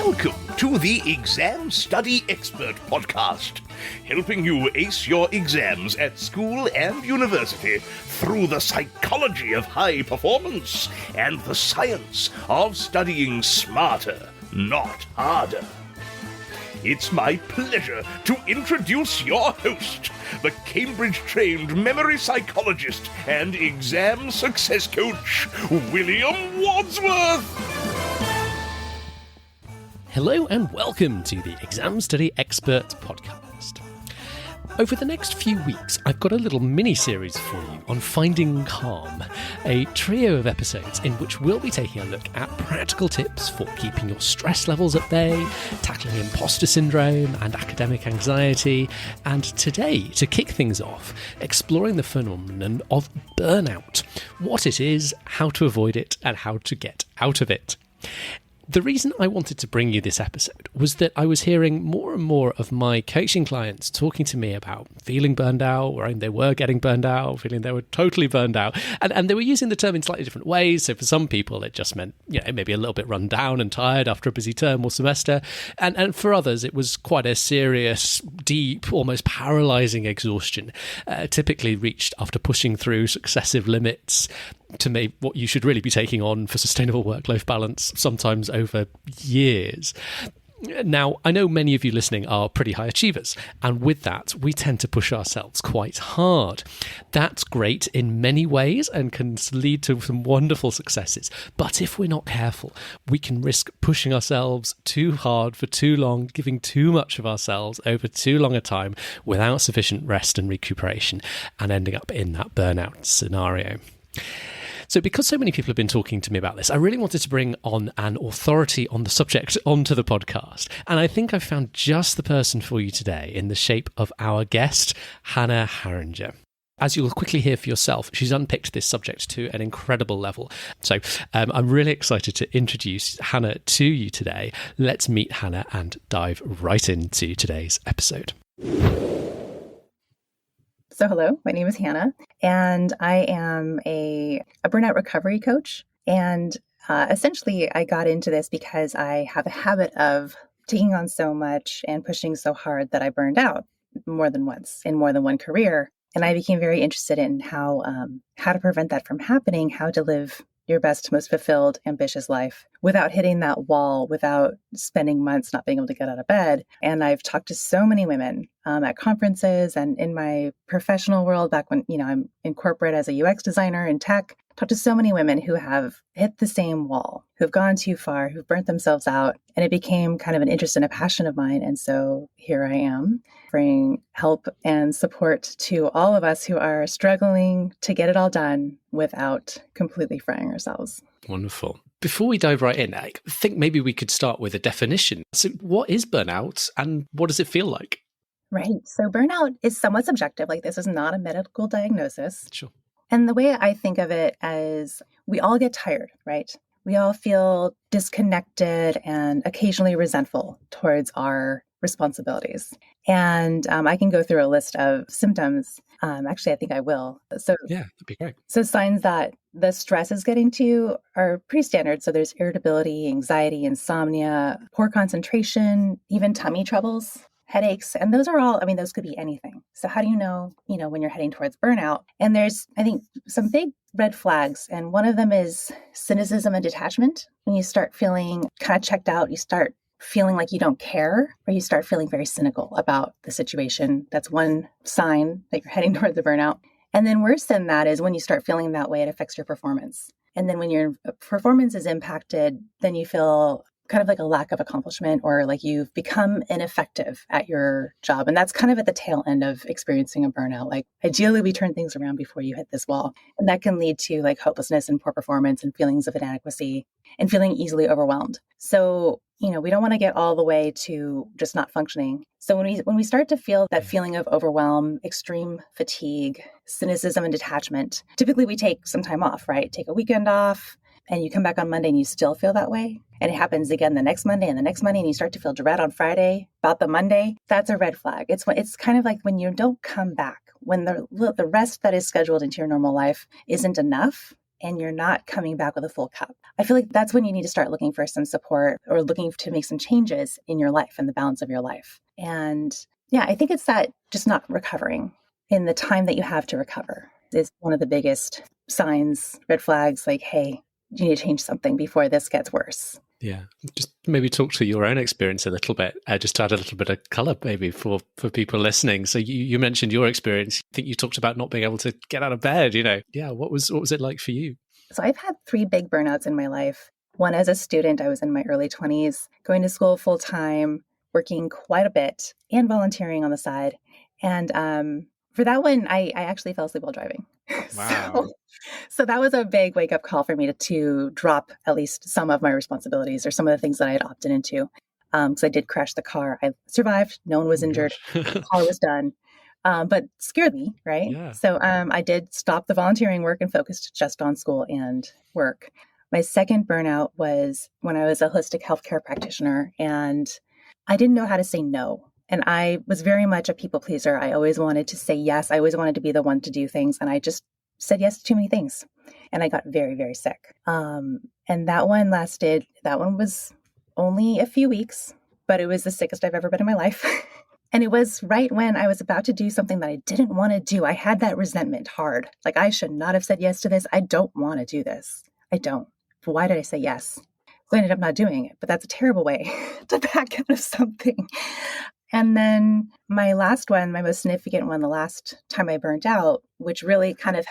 Welcome to the Exam Study Expert Podcast, helping you ace your exams at school and university through the psychology of high performance and the science of studying smarter, not harder. It's my pleasure to introduce your host, the Cambridge-trained memory psychologist and exam success coach, William Wadsworth. Hello and welcome to the Exam Study Expert Podcast. Over the next few weeks, I've got a little mini-series for you on finding calm, a trio of episodes in which we'll be taking a look at practical tips for keeping your stress levels at bay, tackling imposter syndrome and academic anxiety, and today, to kick things off, exploring the phenomenon of burnout, what it is, how to avoid it, and how to get out of it. The reason I wanted to bring you this episode was that I was hearing more and more of my coaching clients talking to me about feeling burned out, or they were getting burned out, feeling they were totally burned out. And they were using the term in slightly different ways. So for some people, it just meant, maybe a little bit run down and tired after a busy term or semester. And for others, it was quite a serious, deep, almost paralyzing exhaustion, typically reached after pushing through successive limits to make what you should really be taking on for sustainable work-life balance, sometimes over years. Now, I know many of you listening are pretty high achievers, and with that, we tend to push ourselves quite hard. That's great in many ways and can lead to some wonderful successes. But if we're not careful, we can risk pushing ourselves too hard for too long, giving too much of ourselves over too long a time without sufficient rest and recuperation, and ending up in that burnout scenario. So because so many people have been talking to me about this, I really wanted to bring on an authority on the subject onto the podcast. And I think I've found just the person for you today in the shape of our guest, Hannah Tackett. As you'll quickly hear for yourself, she's unpicked this subject to an incredible level. So I'm really excited to introduce Hannah to you today. Let's meet Hannah and dive right into today's episode. So hello, my name is Hannah, and I am a burnout recovery coach. And essentially, I got into this because I have a habit of taking on so much and pushing so hard that I burned out more than once in more than one career. And I became very interested in how to prevent that from happening, how to live your best, most fulfilled, ambitious life without hitting that wall, without spending months not being able to get out of bed. And I've talked to so many women at conferences and in my professional world back when, I'm in corporate as a UX designer in tech, talked to so many women who have hit the same wall, who've gone too far, who've burnt themselves out. And it became kind of an interest and a passion of mine. And so here I am, bringing help and support to all of us who are struggling to get it all done without completely frying ourselves. Wonderful. Before we dive right in, I think maybe we could start with a definition. So what is burnout and what does it feel like? Right. So burnout is somewhat subjective. Like, this is not a medical diagnosis. Sure. And the way I think of it as we all get tired, right? We all feel disconnected and occasionally resentful towards our responsibilities. And I can go through a list of symptoms. Actually, I think I will. So yeah, that'd be great. So signs that the stress is getting to you are pretty standard. So there's irritability, anxiety, insomnia, poor concentration, even tummy troubles, headaches. And those are all, those could be anything. So how do you know, when you're heading towards burnout? And there's, I think, some big red flags. And one of them is cynicism and detachment. When you start feeling kind of checked out, you start feeling like you don't care, or you start feeling very cynical about the situation. That's one sign that you're heading toward the burnout. And then worse than that is when you start feeling that way, it affects your performance. And then when your performance is impacted, then you feel kind of like a lack of accomplishment, or like you've become ineffective at your job. And that's kind of at the tail end of experiencing a burnout. Like, ideally, we turn things around before you hit this wall. And that can lead to like hopelessness and poor performance and feelings of inadequacy and feeling easily overwhelmed. So, we don't want to get all the way to just not functioning. So when we start to feel that feeling of overwhelm, extreme fatigue, cynicism and detachment, typically we take some time off, right? Take a weekend off, and you come back on Monday and you still feel that way. And it happens again the next Monday and the next Monday, and you start to feel dread on Friday about the Monday. That's a red flag. It's kind of like when you don't come back, when the rest that is scheduled into your normal life isn't enough. and you're not coming back with a full cup. I feel like that's when you need to start looking for some support or looking to make some changes in your life and the balance of your life. And yeah, I think it's that just not recovering in the time that you have to recover is one of the biggest signs, red flags, like, hey, you need to change something before this gets worse. Yeah. Just maybe talk to your own experience a little bit, just to add a little bit of colour maybe for people listening. So you mentioned your experience. I think you talked about not being able to get out of bed, Yeah, what was it like for you? So I've had 3 big burnouts in my life. One as a student, I was in my early 20s, going to school full time, working quite a bit and volunteering on the side. And for that one, I actually fell asleep while driving. Wow. So that was a big wake up call for me to drop at least some of my responsibilities or some of the things that I had opted into. Because I did crash the car. I survived. No one was injured. The car was done. But scared me, right? Yeah. So I did stop the volunteering work and focused just on school and work. My second burnout was when I was a holistic healthcare practitioner and I didn't know how to say no. And I was very much a people pleaser. I always wanted to say yes. I always wanted to be the one to do things. And I just said yes to too many things. And I got very, very sick. And that one was only a few weeks, but it was the sickest I've ever been in my life. And it was right when I was about to do something that I didn't want to do. I had that resentment hard. Like, I should not have said yes to this. I don't want to do this. I don't. But why did I say yes? So I ended up not doing it. But that's a terrible way to back out of something. And then my last one, my most significant one, the last time I burnt out, which really kind of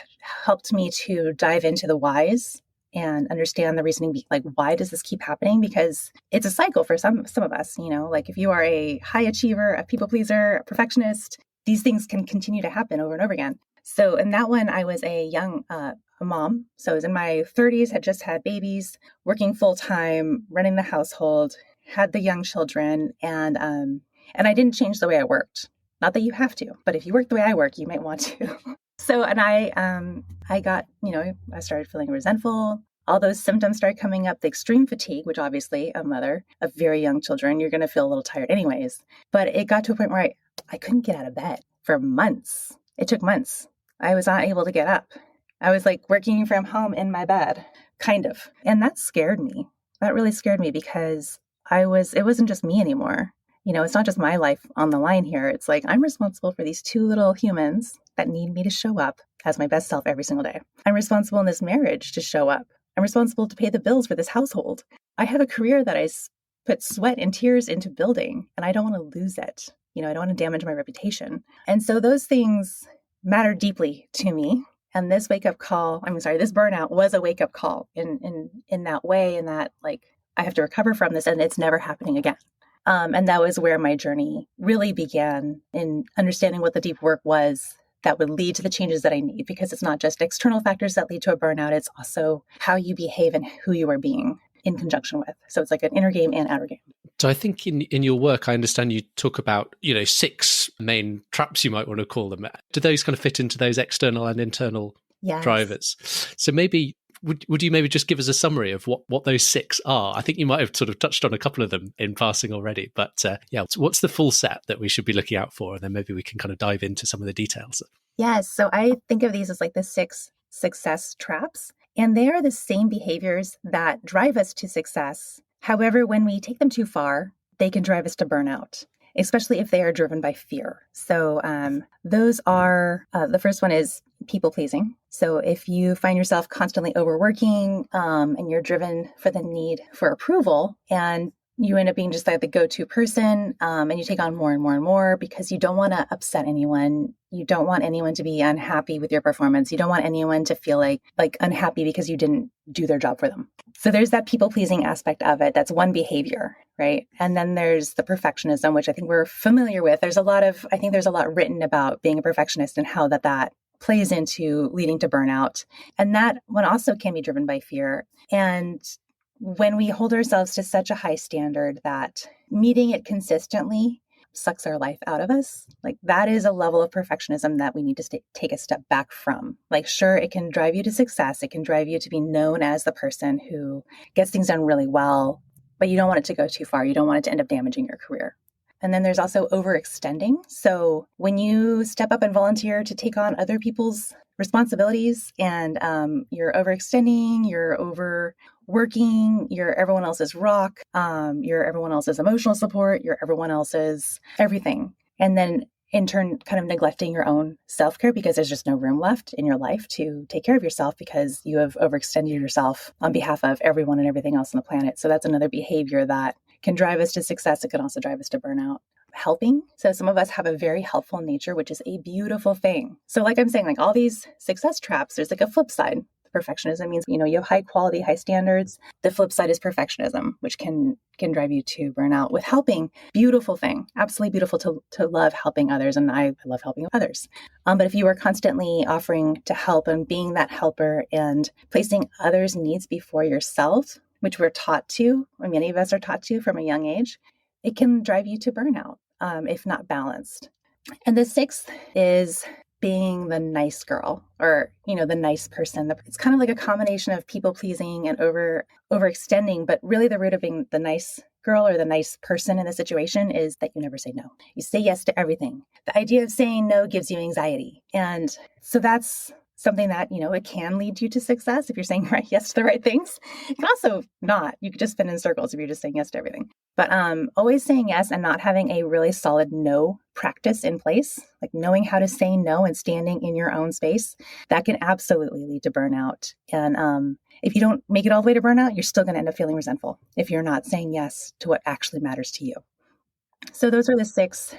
helped me to dive into the whys and understand the reasoning, like, why does this keep happening? Because it's a cycle for some of us, like if you are a high achiever, a people pleaser, a perfectionist, these things can continue to happen over and over again. So in that one, I was a young a mom. So I was in my 30s, had just had babies, working full time, running the household, had the young children, and I didn't change the way I worked. Not that you have to, but if you work the way I work, you might want to. So, and I got, I started feeling resentful. All those symptoms started coming up, the extreme fatigue, which obviously a mother of very young children, you're going to feel a little tired anyways. But it got to a point where I couldn't get out of bed for months. It took months. I was not able to get up. I was like working from home in my bed, kind of. And that scared me. That really scared me because it wasn't just me anymore. It's not just my life on the line here. It's like I'm responsible for these 2 little humans that need me to show up as my best self every single day. I'm responsible in this marriage to show up. I'm responsible to pay the bills for this household. I have a career that I put sweat and tears into building, and I don't want to lose it. I don't want to damage my reputation. And so those things matter deeply to me. And this this burnout was a wake-up call in that way, in that, like, I have to recover from this and it's never happening again. And that was where my journey really began, in understanding what the deep work was that would lead to the changes that I need, because it's not just external factors that lead to a burnout. It's also how you behave and who you are being in conjunction with. So it's like an inner game and outer game. So I think in your work, I understand you talk about, 6 main traps, you might want to call them. Do those kind of fit into those external and internal drivers? So maybe would you maybe just give us a summary of what those 6 are? I think you might have sort of touched on a couple of them in passing already, but what's the full set that we should be looking out for? And then maybe we can kind of dive into some of the details. Yes. So I think of these as like the 6 success traps, and they are the same behaviors that drive us to success. However, when we take them too far, they can drive us to burnout, especially if they are driven by fear. So those are, the first one is people pleasing. So if you find yourself constantly overworking and you're driven for the need for approval, and you end up being just like the go-to person, and you take on more and more and more because you don't want to upset anyone. You don't want anyone to be unhappy with your performance. You don't want anyone to feel like unhappy because you didn't do their job for them. So there's that people-pleasing aspect of it. That's one behavior, right? And then there's the perfectionism, which I think we're familiar with. There's a lot written about being a perfectionist and how that plays into leading to burnout. And that one also can be driven by fear. And when we hold ourselves to such a high standard that meeting it consistently sucks our life out of us, like, that is a level of perfectionism that we need to take a step back from. Like, sure, it can drive you to success. It can drive you to be known as the person who gets things done really well, but you don't want it to go too far. You don't want it to end up damaging your career. And then there's also overextending. So when you step up and volunteer to take on other people's responsibilities and you're overextending, you're overworking, you're everyone else's rock, you're everyone else's emotional support, you're everyone else's everything. And then in turn, kind of neglecting your own self-care because there's just no room left in your life to take care of yourself because you have overextended yourself on behalf of everyone and everything else on the planet. So that's another behavior that can drive us to success. It can also drive us to burnout. Helping. So some of us have a very helpful nature, which is a beautiful thing. So like I'm saying, like all these success traps, there's like a flip side. Perfectionism means, you have high quality, high standards. The flip side is perfectionism, which can drive you to burnout. With helping, beautiful thing, absolutely beautiful to love helping others. And I love helping others. But if you are constantly offering to help and being that helper and placing others' needs before yourself, which we're taught to, or many of us are taught to from a young age, it can drive you to burnout if not balanced. And the sixth is being the nice girl or, the nice person. It's kind of like a combination of people pleasing and overextending, but really the root of being the nice girl or the nice person in the situation is that you never say no. You say yes to everything. The idea of saying no gives you anxiety. And so that's something that, it can lead you to success if you're saying yes to the right things. It can also not. You could just spin in circles if you're just saying yes to everything. But always saying yes and not having a really solid no practice in place, like knowing how to say no and standing in your own space, that can absolutely lead to burnout. And if you don't make it all the way to burnout, you're still going to end up feeling resentful if you're not saying yes to what actually matters to you. So those are the 6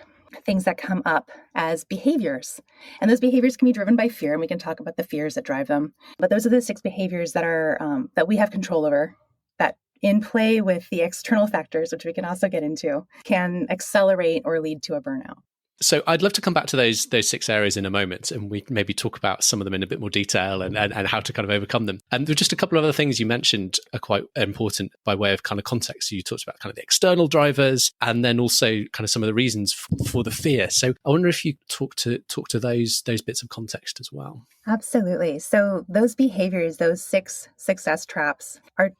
things that come up as behaviors. And those behaviors can be driven by fear, and we can talk about the fears that drive them. But those are the 6 behaviors that are that we have control over, that in play with the external factors, which we can also get into, can accelerate or lead to a burnout. So I'd love to come back to those 6 areas in a moment, and we maybe talk about some of them in a bit more detail and how to kind of overcome them. And there are just a couple of other things you mentioned are quite important by way of kind of context. So you talked about kind of the external drivers and then also kind of some of the reasons for the fear. So I wonder if you talk to those bits of context as well. Absolutely. So those behaviors, those 6 success traps are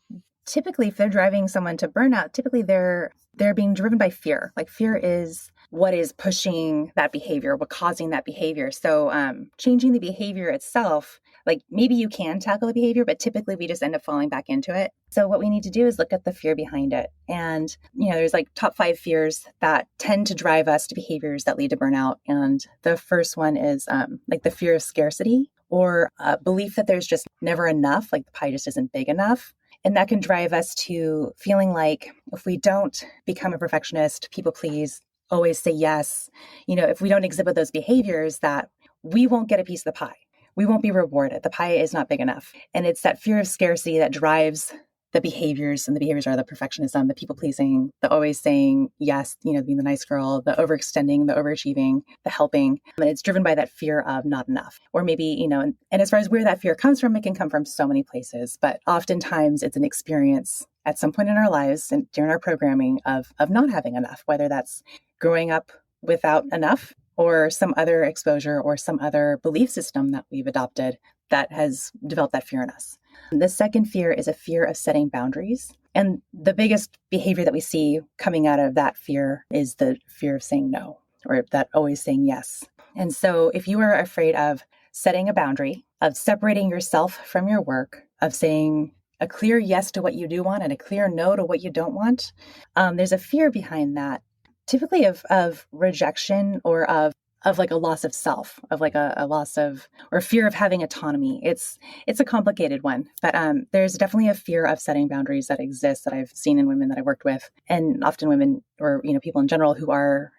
typically, if they're driving someone to burnout, typically they're being driven by fear. Like fear is what is pushing that behavior, what causing that behavior. So changing the behavior itself, like maybe you can tackle the behavior, but typically we just end up falling back into it. So what we need to do is look at the fear behind it. And, there's like top 5 fears that tend to drive us to behaviors that lead to burnout. And the first one is like the fear of scarcity or belief that there's just never enough, like the pie just isn't big enough. And that can drive us to feeling like if we don't become a perfectionist, people please, always say yes, if we don't exhibit those behaviors, that we won't get a piece of the pie. We won't be rewarded. The pie is not big enough. And it's that fear of scarcity that drives the behaviors, and the behaviors are the perfectionism, the people pleasing, the always saying yes, being the nice girl, the overextending, the overachieving, the helping. And it's driven by that fear of not enough. Or maybe, and as far as where that fear comes from, it can come from so many places, but oftentimes it's an experience at some point in our lives and during our programming of not having enough, whether that's growing up without enough or some other exposure or some other belief system that we've adopted that has developed that fear in us. The second fear is a fear of setting boundaries. And the biggest behavior that we see coming out of that fear is the fear of saying no, or that always saying yes. And so if you are afraid of setting a boundary, of separating yourself from your work, of saying a clear yes to what you do want and a clear no to what you don't want, there's a fear behind that, typically of rejection or of like a loss of self, of like a loss of, or fear of having autonomy. It's a complicated one, but there's definitely a fear of setting boundaries that exists that I've seen in women that I worked with, and often women or people in general who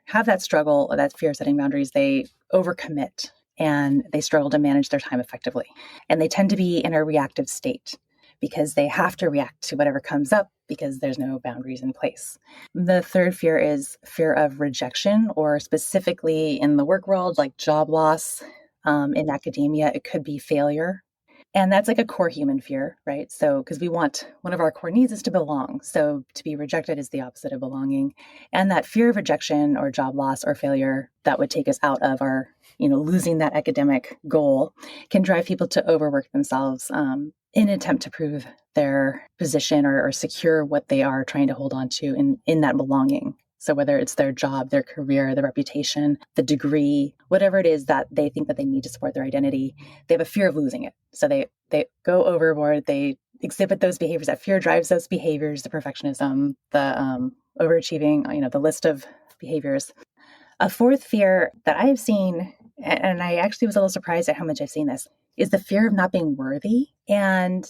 have that struggle or that fear of setting boundaries. They overcommit and they struggle to manage their time effectively, and they tend to be in a reactive state because they have to react to whatever comes up because there's no boundaries in place. The third fear is fear of rejection, or specifically in the work world, like job loss. In academia, it could be failure. And that's like a core human fear, right? So, because one of our core needs is to belong. So to be rejected is the opposite of belonging. And that fear of rejection or job loss or failure that would take us out of our, losing that academic goal can drive people to overwork themselves in an attempt to prove their position or secure what they are trying to hold on to in that belonging. So whether it's their job, their career, their reputation, the degree, whatever it is that they think that they need to support their identity, they have a fear of losing it. So they go overboard, they exhibit those behaviors. That fear drives those behaviors, the perfectionism, the overachieving, the list of behaviors. A fourth fear that I've seen, and I actually was a little surprised at how much I've seen this, is the fear of not being worthy. And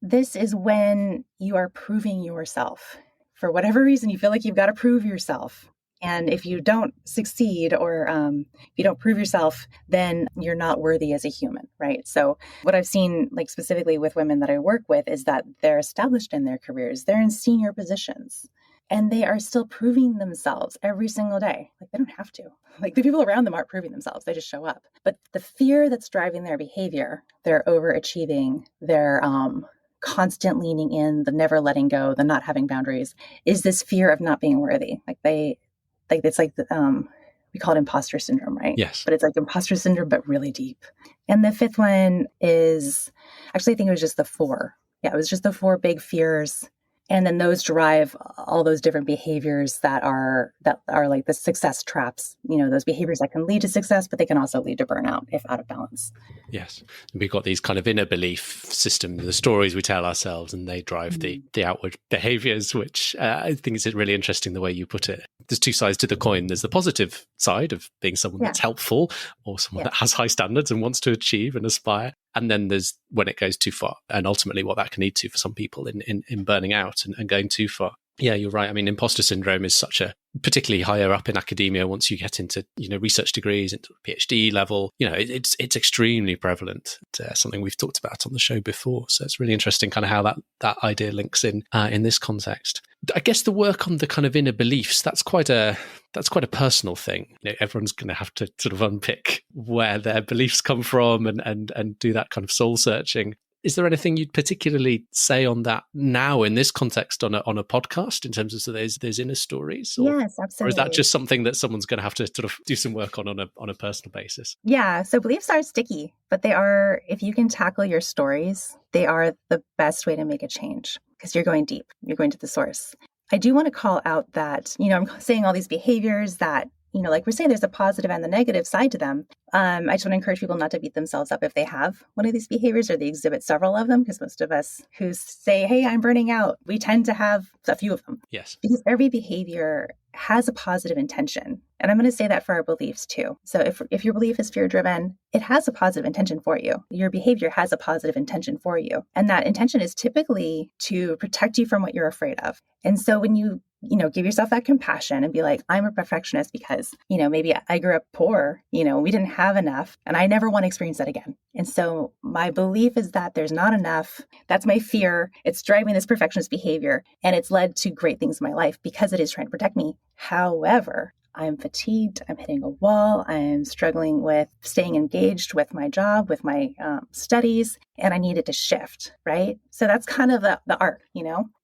this is when you are proving yourself. For whatever reason, you feel like you've got to prove yourself. And if you don't succeed or if you don't prove yourself, then you're not worthy as a human, right? So what I've seen, like specifically with women that I work with, is that they're established in their careers. They're in senior positions. And they are still proving themselves every single day. Like they don't have to. Like the people around them aren't proving themselves. They just show up. But the fear that's driving their behavior, they're overachieving, they're constant leaning in, the never letting go, the not having boundaries, is this fear of not being worthy. It's like we call it imposter syndrome, right? Yes. But it's like imposter syndrome, but really deep. And the fifth one is, actually, I think it was just the four. Yeah, it was just the four big fears. And then those drive all those different behaviors that are like the success traps, those behaviors that can lead to success, but they can also lead to burnout if out of balance. Yes. We've got these kind of inner belief systems, the stories we tell ourselves, and they drive the outward behaviors, which I think is really interesting the way you put it. There's two sides to the coin. There's the positive side of being someone that's helpful or someone that has high standards and wants to achieve and aspire. And then there's when it goes too far, and ultimately what that can lead to for some people in burning out and going too far. Yeah, you're right. I mean, imposter syndrome is such a, particularly higher up in academia, once you get into, research degrees, into PhD level, it's extremely prevalent. Something we've talked about on the show before. So it's really interesting kind of how that idea links in this context. I guess the work on the kind of inner beliefs, that's quite a personal thing. Everyone's going to have to sort of unpick where their beliefs come from and do that kind of soul searching. Is there anything you'd particularly say on that now in this context on a podcast in terms of there's inner stories? Yes, absolutely. Or is that just something that someone's going to have to sort of do some work on a personal basis? Yeah, so beliefs are sticky, but they are, if you can tackle your stories, they are the best way to make a change because you're going deep, you're going to the source. I do want to call out that, I'm saying all these behaviors that, like we're saying, there's a positive and the negative side to them. I just want to encourage people not to beat themselves up if they have one of these behaviors or they exhibit several of them, because most of us who say, hey, I'm burning out, we tend to have a few of them. Yes. Because every behavior has a positive intention. And I'm going to say that for our beliefs too. So if your belief is fear-driven, it has a positive intention for you. Your behavior has a positive intention for you. And that intention is typically to protect you from what you're afraid of. And so when you give yourself that compassion and be like, I'm a perfectionist because, maybe I grew up poor, we didn't have enough and I never want to experience that again. And so my belief is that there's not enough. That's my fear. It's driving this perfectionist behavior and it's led to great things in my life because it is trying to protect me. However, I'm fatigued, I'm hitting a wall, I'm struggling with staying engaged with my job, with my studies, and I need it to shift, right? So that's kind of the arc,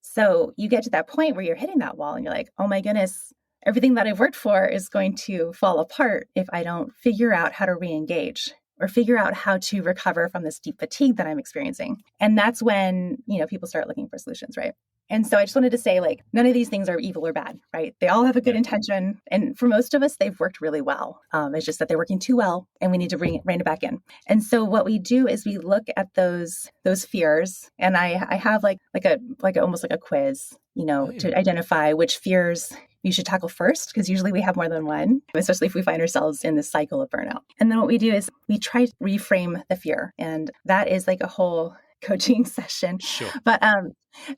So you get to that point where you're hitting that wall and you're like, oh my goodness, everything that I've worked for is going to fall apart if I don't figure out how to re-engage or figure out how to recover from this deep fatigue that I'm experiencing. And that's when, people start looking for solutions, right? And so I just wanted to say, none of these things are evil or bad, right? They all have a good intention. And for most of us, they've worked really well. It's just that they're working too well and we need to rein it back in. And so what we do is we look at those fears. And I have almost like a quiz, to identify which fears you should tackle first, because usually we have more than one, especially if we find ourselves in this cycle of burnout. And then what we do is we try to reframe the fear. And that is like a whole coaching session. Sure. But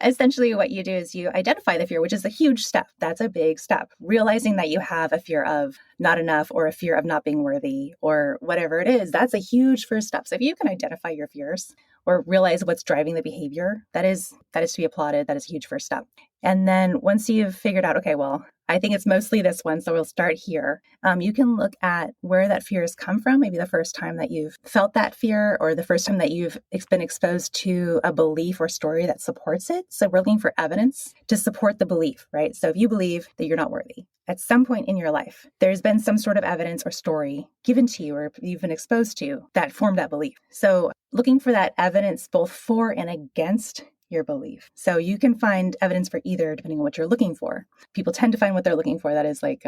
essentially what you do is you identify the fear, which is a huge step. That's a big step. Realizing that you have a fear of not enough or a fear of not being worthy or whatever it is, that's a huge first step. So if you can identify your fears or realize what's driving the behavior, that is to be applauded. That is a huge first step. And then once you've figured out, okay, well, I think it's mostly this one, so we'll start here. You can look at where that fear has come from, maybe the first time that you've felt that fear or the first time that you've been exposed to a belief or story that supports it. So we're looking for evidence to support the belief, right? So if you believe that you're not worthy, at some point in your life, there's been some sort of evidence or story given to you or you've been exposed to that formed that belief. So looking for that evidence both for and against your belief. So you can find evidence for either depending on what you're looking for. People tend to find what they're looking for. That is like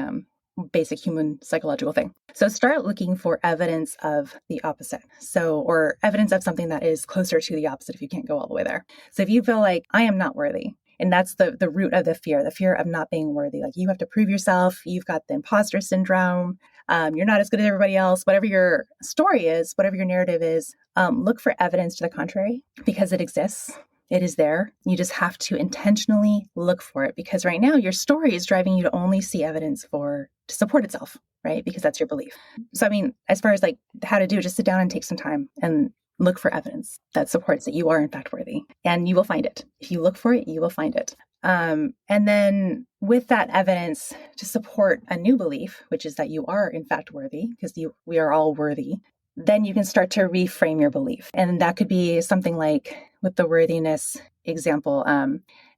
basic human psychological thing. So start looking for evidence of the opposite. So, or evidence of something that is closer to the opposite if you can't go all the way there. So if you feel like I am not worthy, and that's the root of the fear of not being worthy. Like you have to prove yourself. You've got the imposter syndrome. You're not as good as everybody else. Whatever your story is, whatever your narrative is, look for evidence to the contrary because it exists. It is there. You just have to intentionally look for it because right now your story is driving you to only see evidence to support itself, right? Because that's your belief. So, I mean, as far as like how to do it, just sit down and take some time and look for evidence that supports that you are in fact worthy, and you will find it. If you look for it, you will find it. And then with that evidence to support a new belief, which is that you are in fact worthy, because we are all worthy, then you can start to reframe your belief. And that could be something like with the worthiness example,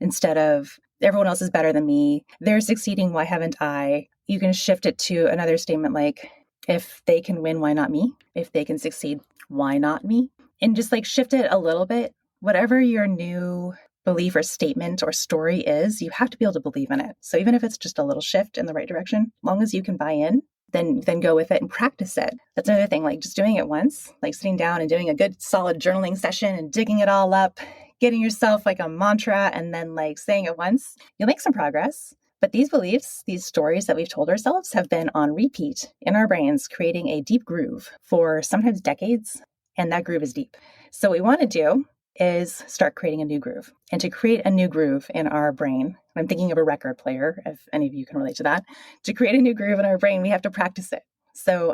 instead of everyone else is better than me, they're succeeding, why haven't I? You can shift it to another statement like, if they can win, why not me? If they can succeed, why not me? And just like shift it a little bit. Whatever your new belief or statement or story is, you have to be able to believe in it. So even if it's just a little shift in the right direction, as long as you can buy in, then go with it and practice it. That's another thing, like just doing it once, like sitting down and doing a good solid journaling session and digging it all up, getting yourself like a mantra and then like saying it once, you'll make some progress. But these beliefs, these stories that we've told ourselves have been on repeat in our brains, creating a deep groove for sometimes decades. And that groove is deep. So what we want to do is start creating a new groove. And to create a new groove in our brain, I'm thinking of a record player, if any of you can relate to that. To create a new groove in our brain, we have to practice it. So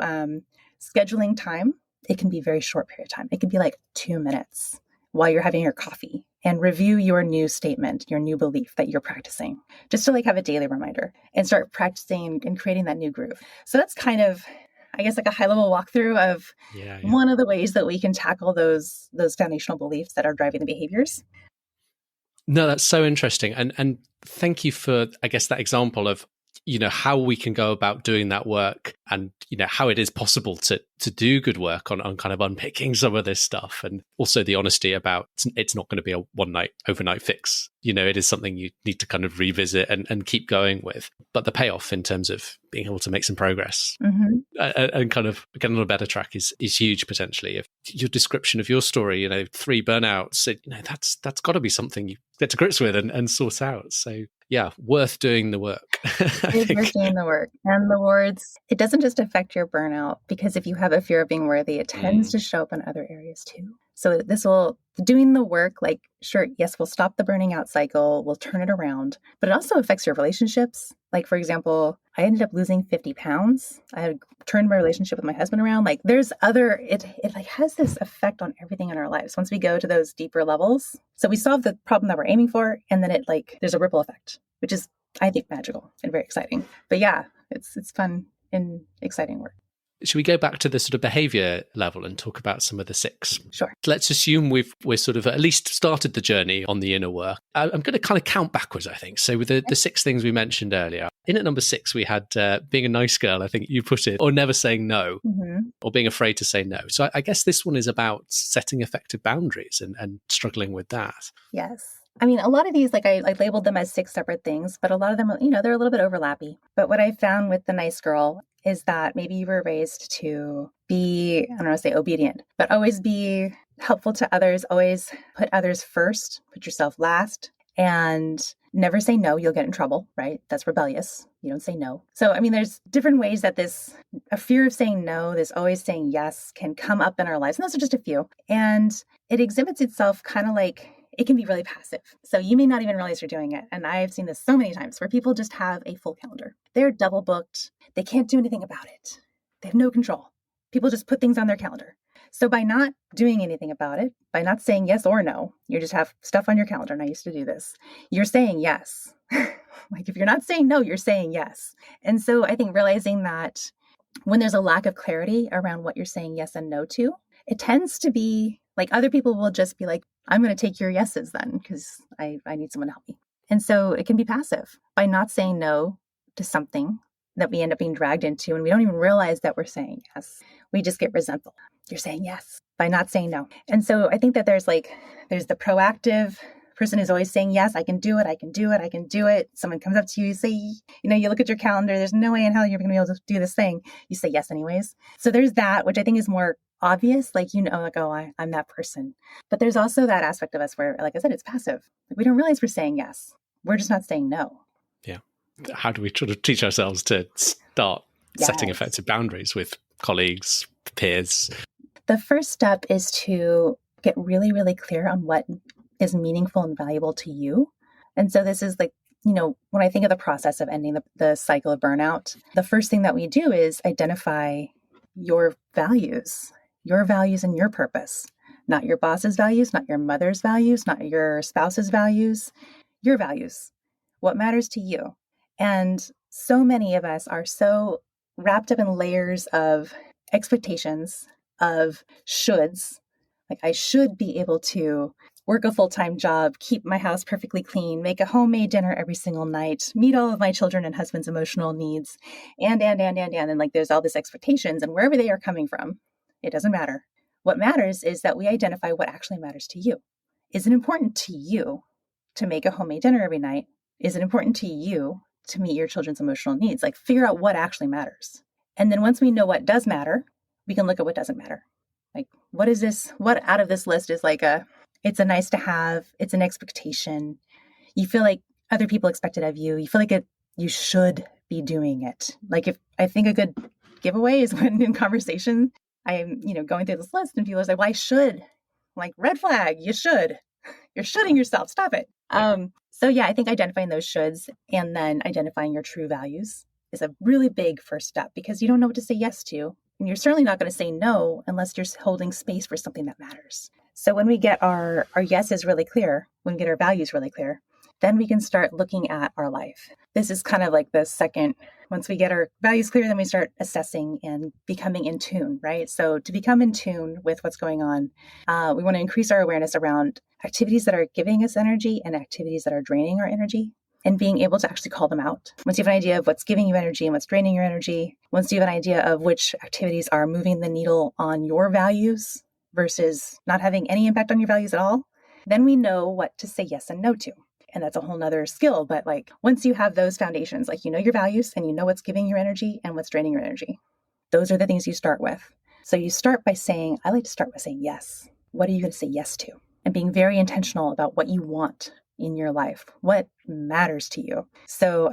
scheduling time, it can be a very short period of time. It can be like 2 minutes while you're having your coffee, and review your new statement, your new belief that you're practicing, just to like have a daily reminder and start practicing and creating that new groove. So that's kind of, I guess, like a high level walkthrough of one of the ways that we can tackle those foundational beliefs that are driving the behaviors. No, that's so interesting. And thank you for, I guess, that example of, how we can go about doing that work and, how it is possible to do good work on kind of unpicking some of this stuff. And also the honesty about it's not going to be a overnight fix. It is something you need to kind of revisit and keep going with. But the payoff in terms of being able to make some progress and kind of get on a better track is huge potentially. If your description of your story, 3 burnouts, that's got to be something you get to grips with and sort out. So yeah, worth doing the work. It's worth doing the work. And the words, it doesn't just affect your burnout, because if you have a fear of being worthy, it tends to show up in other areas too. So doing the work, like, sure, yes, we'll stop the burning out cycle, we'll turn it around, but it also affects your relationships. Like, for example, I ended up losing 50 pounds. I had turned my relationship with my husband around. Like it like has this effect on everything in our lives once we go to those deeper levels. So we solve the problem that we're aiming for, and then there's a ripple effect, which is, I think, magical and very exciting. But yeah, it's fun and exciting work. Should we go back to the sort of behavior level and talk about some of the 6? Sure. Let's assume we're sort of at least started the journey on the inner work. I'm going to kind of count backwards, I think. So with the 6 things we mentioned earlier, in at number 6, we had being a nice girl, I think you put it, or never saying no, or being afraid to say no. So I guess this one is about setting effective boundaries and struggling with that. Yes. I mean, a lot of these, like I labeled them as 6 separate things, but a lot of them, they're a little bit overlappy. But what I found with the nice girl is that maybe you were raised to be, I don't want to say obedient, but always be helpful to others, always put others first, put yourself last, and never say no. You'll get in trouble, right? That's rebellious. You don't say no. So, I mean, there's different ways that a fear of saying no, this always saying yes, can come up in our lives. And those are just a few. And it exhibits itself kind of like, it can be really passive. So you may not even realize you're doing it. And I've seen this so many times where people just have a full calendar. They're double booked. They can't do anything about it. They have no control. People just put things on their calendar. So by not doing anything about it, by not saying yes or no, you just have stuff on your calendar. And I used to do this. You're saying yes. Like if you're not saying no, you're saying yes. And so I think realizing that when there's a lack of clarity around what you're saying yes and no to, it tends to be like other people will just be like, I'm going to take your yeses then because I need someone to help me. And so it can be passive by not saying no to something that we end up being dragged into, and we don't even realize that we're saying yes. We just get resentful. You're saying yes by not saying no. And so I think that there's the proactive person who's always saying, yes, I can do it. I can do it. I can do it. Someone comes up to you, you say, you look at your calendar, there's no way in hell you're going to be able to do this thing. You say yes anyways. So there's that, which I think is more obvious, I'm that person. But there's also that aspect of us where, like I said, it's passive. We don't realize we're saying yes. We're just not saying no. Yeah. How do we try to teach ourselves to start setting effective boundaries with colleagues, peers? The first step is to get really, really clear on what is meaningful and valuable to you. And so this is when I think of the process of ending the cycle of burnout, the first thing that we do is identify your values and your purpose, not your boss's values, not your mother's values, not your spouse's values, your values, what matters to you. And so many of us are so wrapped up in layers of expectations, of shoulds. Like, I should be able to work a full-time job, keep my house perfectly clean, make a homemade dinner every single night, meet all of my children and husband's emotional needs, and there's all these expectations, and wherever they are coming from, it doesn't matter. What matters is that we identify what actually matters to you. Is it important to you to make a homemade dinner every night? Is it important to you to meet your children's emotional needs? Like, figure out what actually matters. And then once we know what does matter, we can look at what doesn't matter. Like, what is this? What out of this list is it's a nice to have, it's an expectation. You feel like other people expect it of you. You feel like you should be doing it. Like, if I think a good giveaway is when in conversation, I'm, going through this list and people are like, well, I should. Like, red flag, you should. You're shoulding yourself. Stop it. So I think identifying those shoulds and then identifying your true values is a really big first step, because you don't know what to say yes to. And you're certainly not going to say no unless you're holding space for something that matters. So when we get our yeses really clear, when we get our values really clear, then we can start looking at our life. This is kind of like the second, once we get our values clear, then we start assessing and becoming in tune, right? So to become in tune with what's going on, we want to increase our awareness around activities that are giving us energy and activities that are draining our energy, and being able to actually call them out. Once you have an idea of what's giving you energy and what's draining your energy, once you have an idea of which activities are moving the needle on your values versus not having any impact on your values at all, then we know what to say yes and no to. And that's a whole nother skill. But once you have those foundations, your values and you know what's giving your energy and what's draining your energy, those are the things you start with. So you start by saying, I like to start by saying yes. What are you going to say yes to? And being very intentional about what you want in your life, what matters to you. So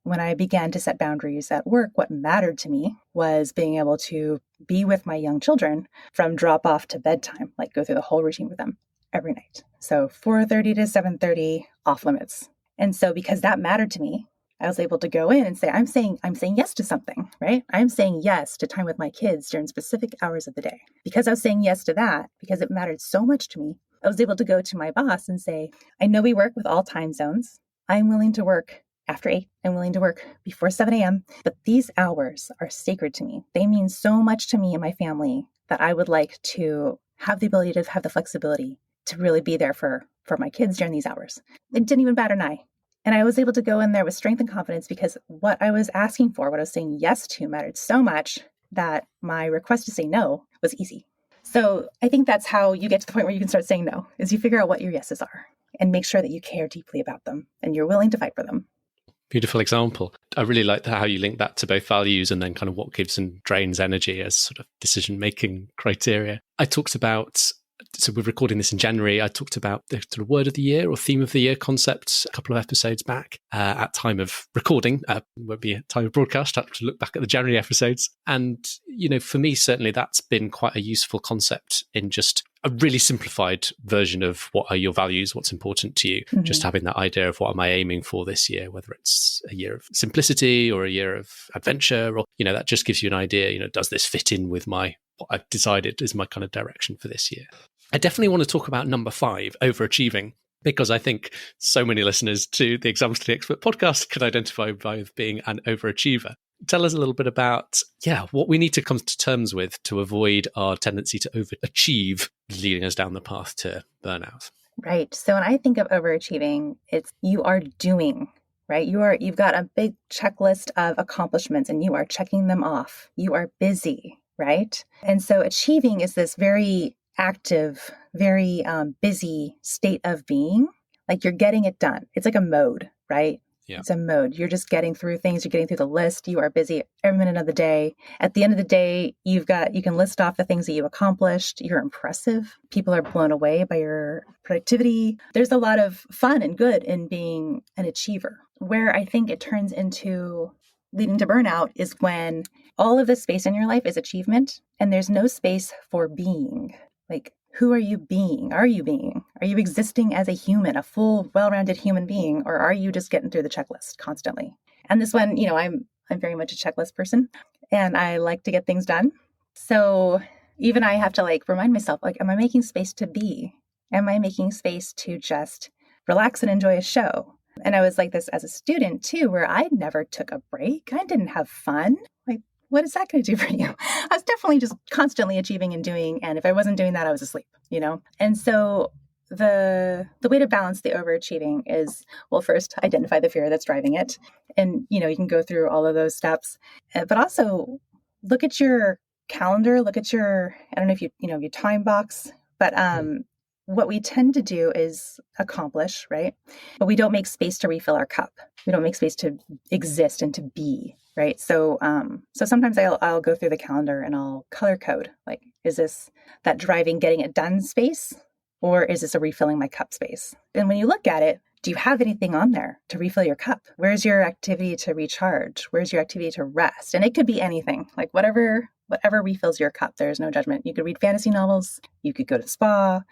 when I began to set boundaries at work, what mattered to me was being able to be with my young children from drop off to bedtime, go through the whole routine with them every night. So 4:30 to 7:30 off limits. And so because that mattered to me, I was able to go in and say, I'm saying yes to something, right? I'm saying yes to time with my kids during specific hours of the day. Because I was saying yes to that, because it mattered so much to me, I was able to go to my boss and say, I know we work with all time zones. I'm willing to work after 8. I'm willing to work before 7 a.m. But these hours are sacred to me. They mean so much to me and my family that I would like to have the ability to have the flexibility to really be there for my kids during these hours. It didn't even bat an eye. And I was able to go in there with strength and confidence because what I was asking for, what I was saying yes to, mattered so much that my request to say no was easy. So I think that's how you get to the point where you can start saying no, is you figure out what your yeses are and make sure that you care deeply about them and you're willing to fight for them. Beautiful example. I really like how you link that to both values and then kind of what gives and drains energy as sort of decision-making criteria. I talked about, so we're recording this in January, I talked about the sort of word of the year or theme of the year concept a couple of episodes back. At time of recording, won't be a time of broadcast, I have to look back at the January episodes. And, for me, certainly that's been quite a useful concept in just a really simplified version of what are your values, what's important to you, just having that idea of what am I aiming for this year, whether it's a year of simplicity or a year of adventure, or, that just gives you an idea, does this fit in with what I've decided is my kind of direction for this year. I definitely want to talk about number 5, overachieving, because I think so many listeners to the Exams Today Expert podcast could identify with being an overachiever. Tell us a little bit about, what we need to come to terms with to avoid our tendency to overachieve, leading us down the path to burnout. Right. So when I think of overachieving, it's you are doing, right? You've got a big checklist of accomplishments and you are checking them off. You are busy, right? And so achieving is this very active, very busy state of being Like you're getting it done. It's like a mode, right? Yeah. It's a mode. You're just getting through things. You're getting through the list. You are busy every minute of the day. At the end of the day, you can list off the things that you accomplished. You're impressive. People are blown away by your productivity. There's a lot of fun and good in being an achiever. Where I think it turns into leading to burnout is when all of the space in your life is achievement and there's no space for being. Like, who are you being? Are you being? Are you existing as a human, a full, well-rounded human being, or are you just getting through the checklist constantly? And this one, I'm very much a checklist person, and I like to get things done. So even I have to remind myself, am I making space to be? Am I making space to just relax and enjoy a show? And I was like this as a student too, where I never took a break. I didn't have fun. What is that going to do for you? I was definitely just constantly achieving and doing. And if I wasn't doing that, I was asleep, And so the way to balance the overachieving is, well, first identify the fear that's driving it. And, you can go through all of those steps, but also look at your calendar, look at your, I don't know if your time box, but what we tend to do is accomplish, right? But we don't make space to refill our cup. We don't make space to exist and to be, right? So sometimes I'll go through the calendar and I'll color code. Is this that driving, getting it done space, or is this a refilling my cup space? And when you look at it, do you have anything on there to refill your cup? Where's your activity to recharge? Where's your activity to rest? And it could be anything, whatever refills your cup. There's no judgment. You could read fantasy novels. You could go to the spa.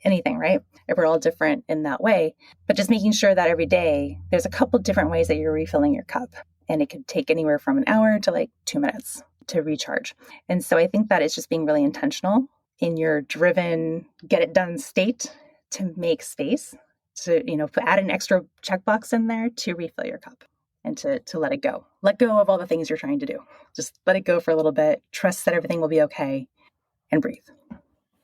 Anything, right? We're all different in that way. But just making sure that every day, there's a couple different ways that you're refilling your cup. And it could take anywhere from an hour to 2 minutes to recharge. And so I think that it's just being really intentional in your driven, get it done state to make space, to, add an extra checkbox in there to refill your cup and to let it go. Let go of all the things you're trying to do. Just let it go for a little bit. Trust that everything will be okay and breathe.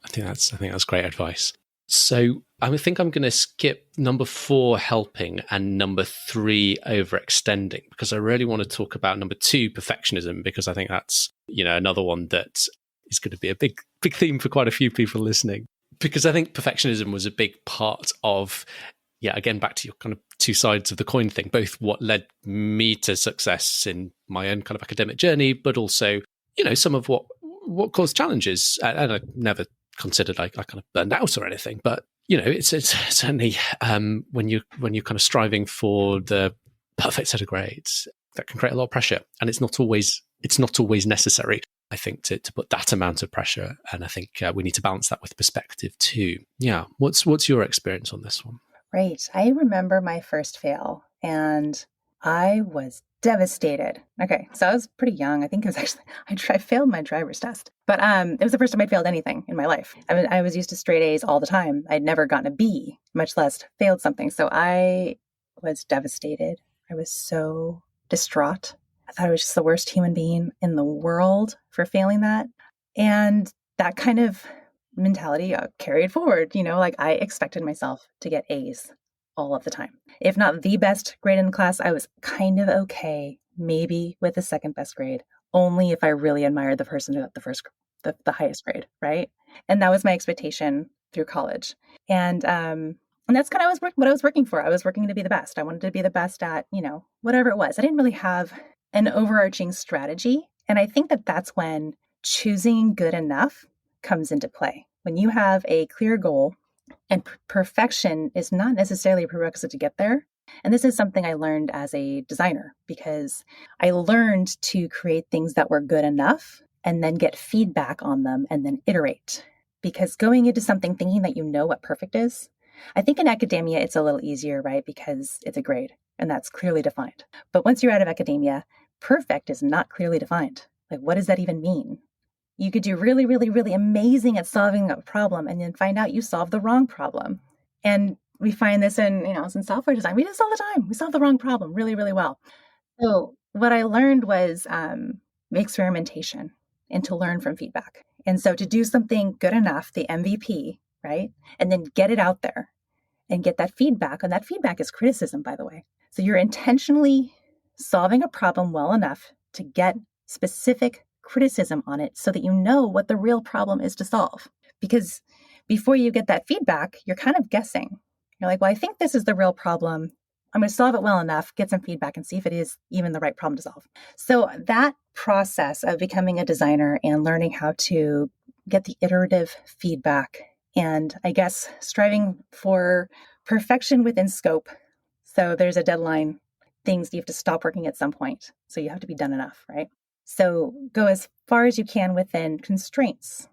I think that's great advice. So I think I'm going to skip number 4, helping, and number 3, overextending, because I really want to talk about number 2, perfectionism, because I think that's, another one that is going to be a big theme for quite a few people listening. Because I think perfectionism was a big part of, again, back to your kind of 2 sides of the coin thing, both what led me to success in my own kind of academic journey, but also, some of what caused challenges. And I never considered I kind of burned out or anything, but it's certainly when you're kind of striving for the perfect set of grades, that can create a lot of pressure, and it's not always necessary, I think, to put that amount of pressure. And I think we need to balance that with perspective too. Yeah, what's your experience on this one? Right. I remember my first fail, and I was devastated. Okay, so I was pretty young. I think it was actually, I failed my driver's test, but it was the first time I'd failed anything in my life. I was used to straight A's all the time. I'd never gotten a B, much less failed something. So I was devastated. I was so distraught. I thought I was just the worst human being in the world for failing that. And that kind of mentality carried forward. I expected myself to get A's all of the time. If not the best grade in the class, I was kind of okay, maybe with the second best grade, only if I really admired the person who got the highest grade, right? And that was my expectation through college. And that's kind of what I was working for. I was working to be the best. I wanted to be the best at, whatever it was. I didn't really have an overarching strategy. And I think that that's when choosing good enough comes into play. When you have a clear goal, and perfection is not necessarily a prerequisite to get there. And this is something I learned as a designer, because I learned to create things that were good enough and then get feedback on them and then iterate. Because going into something thinking that you know what perfect is, I think in academia, it's a little easier, right? Because it's a grade and that's clearly defined. But once you're out of academia, perfect is not clearly defined. What does that even mean? You could do really, really, really amazing at solving a problem and then find out you solved the wrong problem. And we find this in software design. We do this all the time. We solve the wrong problem really, really well. So what I learned was experimentation and to learn from feedback. And so to do something good enough, the MVP, right? And then get it out there and get that feedback. And that feedback is criticism, by the way. So you're intentionally solving a problem well enough to get specific criticism on it so that you know what the real problem is to solve. Because before you get that feedback, you're kind of guessing. You're like, well, I think this is the real problem. I'm going to solve it well enough, get some feedback and see if it is even the right problem to solve. So that process of becoming a designer and learning how to get the iterative feedback and I guess striving for perfection within scope. So there's a deadline, things you have to stop working at some point. So you have to be done enough, right? So go as far as you can within constraints.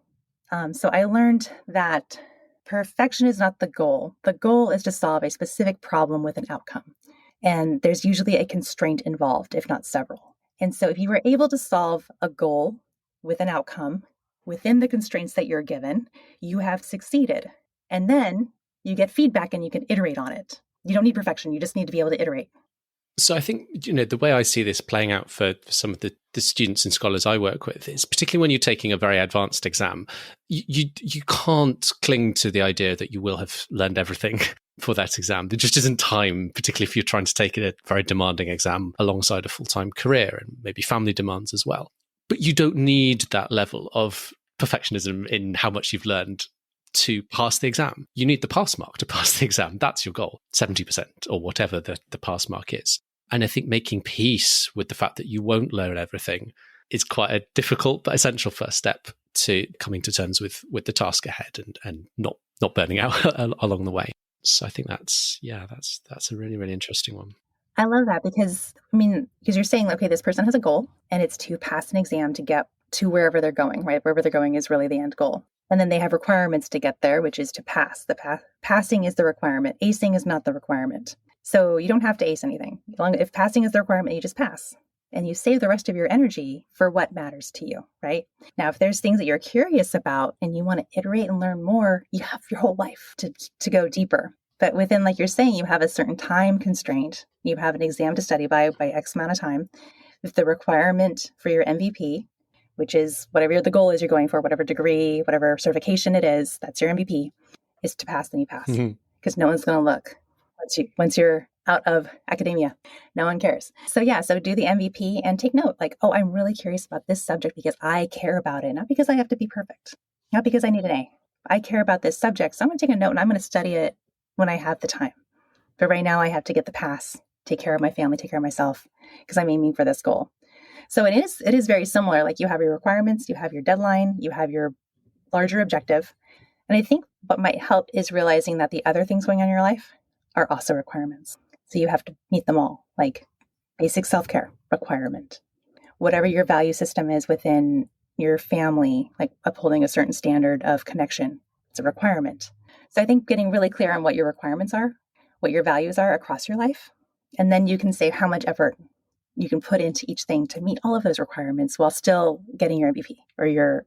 So I learned that perfection is not the goal. The goal is to solve a specific problem with an outcome. And there's usually a constraint involved, if not several. And so if you were able to solve a goal with an outcome within the constraints that you're given, you have succeeded. And then you get feedback and you can iterate on it. You don't need perfection. You just need to be able to iterate. So I think, the way I see this playing out for some of the students and scholars I work with is particularly when you're taking a very advanced exam, you can't cling to the idea that you will have learned everything for that exam. There just isn't time, particularly if you're trying to take a very demanding exam alongside a full-time career and maybe family demands as well. But you don't need that level of perfectionism in how much you've learned to pass the exam. You need the pass mark to pass the exam. That's your goal, 70% or whatever the pass mark is. And I think making peace with the fact that you won't learn everything is quite a difficult but essential first step to coming to terms with the task ahead and not burning out along the way. So I think that's a really, really interesting one. I love that because you're saying, okay, this person has a goal and it's to pass an exam to get to wherever they're going, right? Wherever they're going is really the end goal. And then they have requirements to get there, which is to pass. Passing is the requirement. Acing is not the requirement. So you don't have to ace anything. If passing is the requirement, you just pass. And you save the rest of your energy for what matters to you, right? Now, if there's things that you're curious about and you want to iterate and learn more, you have your whole life to go deeper. But within, like you're saying, you have a certain time constraint. You have an exam to study by X amount of time. If the requirement for your MVP, which is whatever the goal is you're going for, whatever degree, whatever certification it is, that's your MVP, is to pass, then you pass. Because no one's going to look once you're out of academia. No one cares. So do the MVP and take note, like, oh, I'm really curious about this subject because I care about it, not because I have to be perfect, not because I need an A. I care about this subject, so I'm going to take a note and I'm going to study it when I have the time. But right now I have to get the pass, take care of my family, take care of myself, because I'm aiming for this goal. So it is very similar. Like you have your requirements, you have your deadline, you have your larger objective. And I think what might help is realizing that the other things going on in your life are also requirements. So you have to meet them all, like basic self-care requirement, whatever your value system is within your family, like upholding a certain standard of connection, it's a requirement. So I think getting really clear on what your requirements are, what your values are across your life, and then you can say how much effort you can put into each thing to meet all of those requirements while still getting your MVP or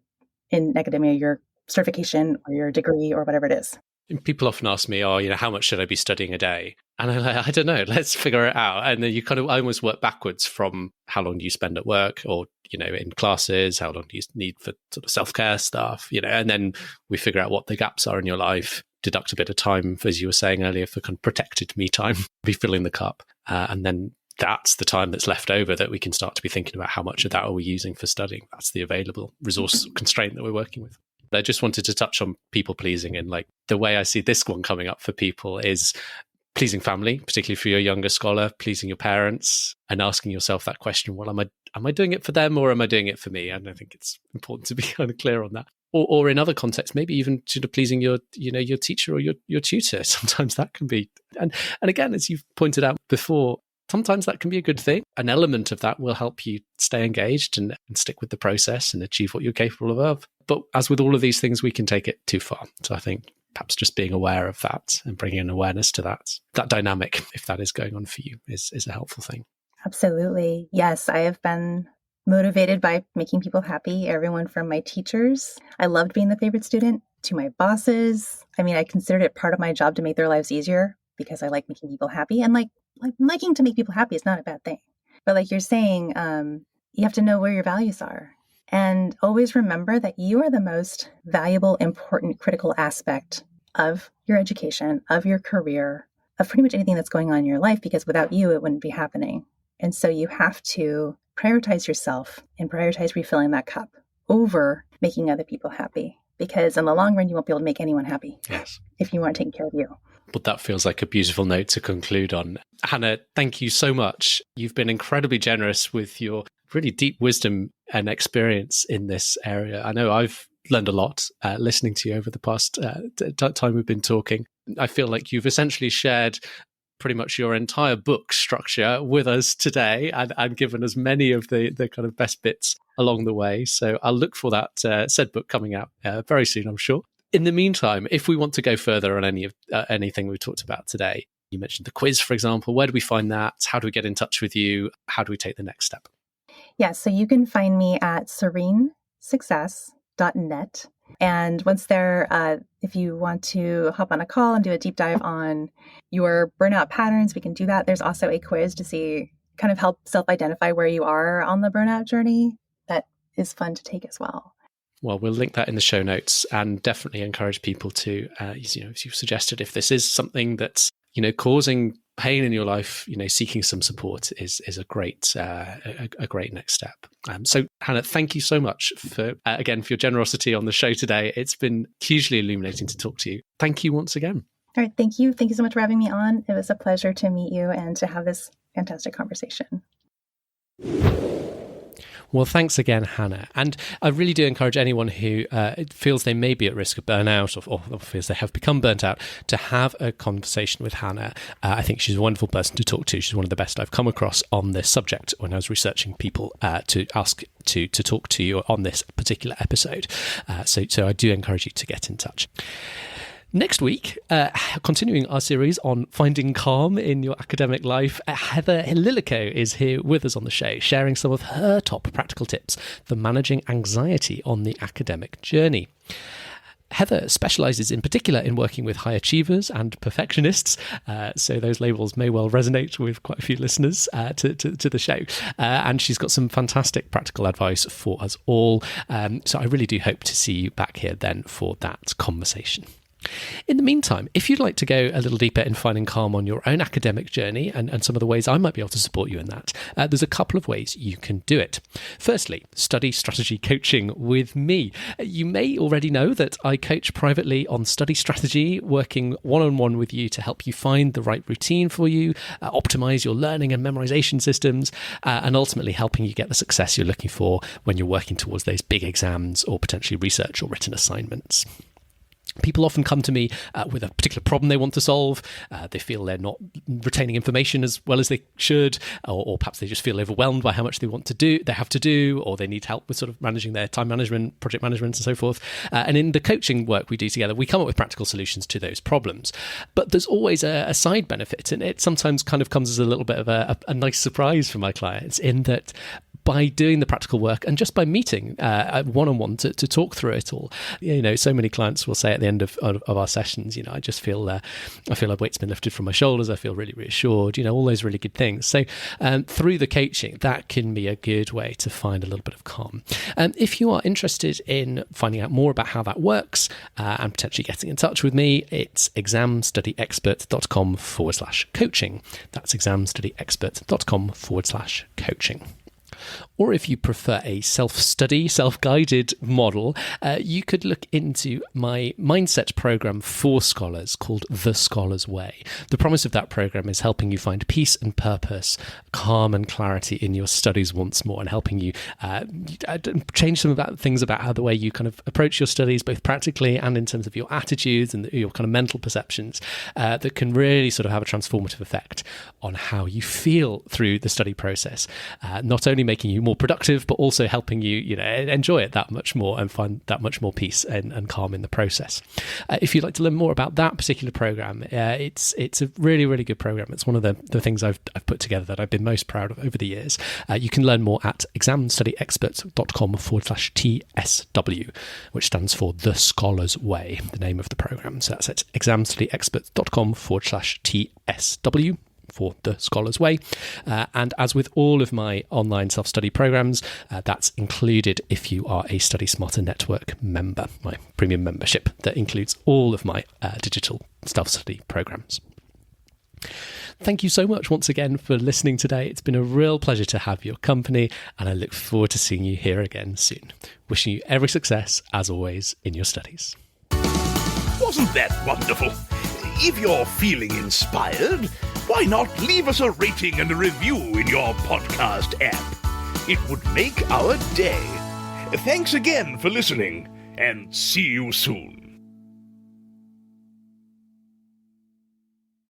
in academia, your certification or your degree or whatever it is. People often ask me, how much should I be studying a day? And I'm like, I don't know, let's figure it out. And then I almost work backwards from how long do you spend at work or, in classes, how long do you need for sort of self-care stuff, and then we figure out what the gaps are in your life, deduct a bit of time, as you were saying earlier, for kind of protected me time, be filling the cup. And then that's the time that's left over that we can start to be thinking about how much of that are we using for studying. That's the available resource constraint that we're working with. I just wanted to touch on people pleasing, and like the way I see this one coming up for people is pleasing family, particularly for your younger scholar, pleasing your parents, and asking yourself that question: well, am I doing it for them or am I doing it for me? And I think it's important to be kind of clear on that. Or in other contexts, maybe even sort of pleasing your teacher or your tutor. Sometimes that can be, and again, as you've pointed out before, sometimes that can be a good thing. An element of that will help you stay engaged and stick with the process and achieve what you're capable of. But as with all of these things, we can take it too far. So I think perhaps just being aware of that and bringing an awareness to that dynamic, if that is going on for you, is a helpful thing. Absolutely. Yes, I have been motivated by making people happy. Everyone from my teachers. I loved being the favorite student, to my bosses. I considered it part of my job to make their lives easier because I like making people happy. And like liking to make people happy is not a bad thing. But like you're saying, you have to know where your values are. And always remember that you are the most valuable, important, critical aspect of your education, of your career, of pretty much anything that's going on in your life, because without you, it wouldn't be happening. And so you have to prioritize yourself and prioritize refilling that cup over making other people happy. Because in the long run, you won't be able to make anyone happy if you aren't taking care of you. But that feels like a beautiful note to conclude on. Hannah, thank you so much. You've been incredibly generous with your really deep wisdom and experience in this area. I know I've learned a lot listening to you over the past time we've been talking. I feel like you've essentially shared pretty much your entire book structure with us today and given us many of the kind of best bits along the way. So I'll look for that said book coming out very soon, I'm sure. In the meantime, if we want to go further on anything we've talked about today, you mentioned the quiz, for example. Where do we find that? How do we get in touch with you? How do we take the next step? Yeah, so you can find me at serenesuccess.net. And once there, if you want to hop on a call and do a deep dive on your burnout patterns, we can do that. There's also a quiz to see, kind of help self-identify where you are on the burnout journey. That is fun to take as well. Well, we'll link that in the show notes and definitely encourage people to, as you've suggested, if this is something that's, causing pain in your life, seeking some support is a great next step. So Hannah, thank you so much for your generosity on the show today. It's been hugely illuminating to talk to you. Thank you once again. All right. Thank you. Thank you so much for having me on. It was a pleasure to meet you and to have this fantastic conversation. Well, thanks again, Hannah. And I really do encourage anyone who feels they may be at risk of burnout or feels they have become burnt out to have a conversation with Hannah. I think she's a wonderful person to talk to. She's one of the best I've come across on this subject when I was researching people to ask to talk to you on this particular episode. So I do encourage you to get in touch. Next week, continuing our series on finding calm in your academic life, Heather Lilico is here with us on the show, sharing some of her top practical tips for managing anxiety on the academic journey. Heather specialises in particular in working with high achievers and perfectionists, so those labels may well resonate with quite a few listeners to the show. And she's got some fantastic practical advice for us all. So I really do hope to see you back here then for that conversation. In the meantime, if you'd like to go a little deeper in finding calm on your own academic journey and some of the ways I might be able to support you in that, there's a couple of ways you can do it. Firstly, study strategy coaching with me. You may already know that I coach privately on study strategy, working one-on-one with you to help you find the right routine for you, optimize your learning and memorization systems, and ultimately helping you get the success you're looking for when you're working towards those big exams or potentially research or written assignments. People often come to me with a particular problem they want to solve. They feel they're not retaining information as well as they should, or perhaps they just feel overwhelmed by how much they have to do, or they need help with sort of managing their time management, project management, and so forth. And in the coaching work we do together, we come up with practical solutions to those problems. But there's always a side benefit, and it sometimes kind of comes as a little bit of a nice surprise for my clients, in that by doing the practical work and just by meeting one-on-one to talk through it all, so many clients will say at the end of our sessions, I just feel a weight's been lifted from my shoulders. I feel really reassured, all those really good things. So through the coaching, that can be a good way to find a little bit of calm. If you are interested in finding out more about how that works and potentially getting in touch with me, it's examstudyexpert.com/coaching. That's examstudyexpert.com/coaching. Or if you prefer a self-study, self-guided model, you could look into my mindset program for scholars called The Scholar's Way. The promise of that program is helping you find peace and purpose, calm and clarity in your studies once more, and helping you change some things about how the way you kind of approach your studies, both practically and in terms of your attitudes and your kind of mental perceptions, that can really sort of have a transformative effect on how you feel through the study process. Not only making you more productive, but also helping you, enjoy it that much more and find that much more peace and calm in the process. If you'd like to learn more about that particular program, it's a really, really good program. It's one of the things I've put together that I've been most proud of over the years. You can learn more at examstudyexpert.com/TSW, which stands for The Scholar's Way, the name of the program. So that's at examstudyexpert.com/TSW. for The Scholar's Way. And as with all of my online self-study programs, that's included if you are a Study Smarter Network member, my premium membership that includes all of my digital self-study programs. Thank you so much once again for listening today. It's been a real pleasure to have your company, and I look forward to seeing you here again soon. Wishing you every success, as always, in your studies. Wasn't that wonderful? if you're feeling inspired, why not leave us a rating and a review in your podcast app? It would make our day. Thanks again for listening, and see you soon.